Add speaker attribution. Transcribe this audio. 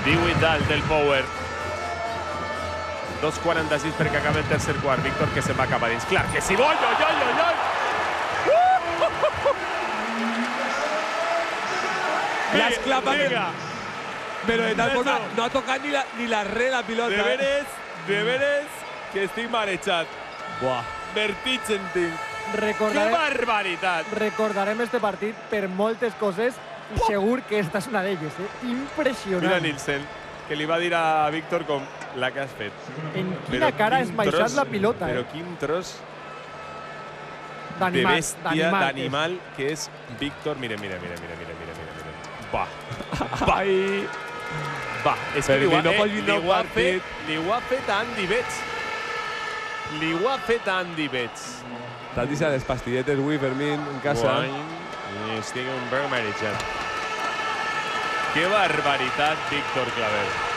Speaker 1: 18 dalt del Power. 2:46 perquè acabi el tercer quart. Víctor, que se'n va cap a dins. Clar que sí. Oi, oi, oi, oi, oi!
Speaker 2: Las clapas, pero de tal forma no ha tocado ni la red la pilota.
Speaker 1: De veres que estic marejat.
Speaker 2: Buah.
Speaker 1: Vertig en tinc.
Speaker 3: Recordarem,
Speaker 1: Que barbaritat.
Speaker 3: recordarem este partit per moltes coses i segur que esta és una d'elles. Impressionant.
Speaker 1: Mira Nielsen, que li va dir a Víctor com la que has fet.
Speaker 3: En quina cara has baixat la pilota.
Speaker 1: Però quin tros de
Speaker 3: D'animal.
Speaker 1: bèstia, d'animal que és Víctor. Mira. Va.
Speaker 2: Ai.
Speaker 1: Va, és que li ho ha fet Andy Betts. Li ho ha fet Andy Betts.
Speaker 2: T'has deixat les pastilletes avui, Fermín, en casa.
Speaker 1: Estic un peu marejat. Que barbaritat, Víctor Claver.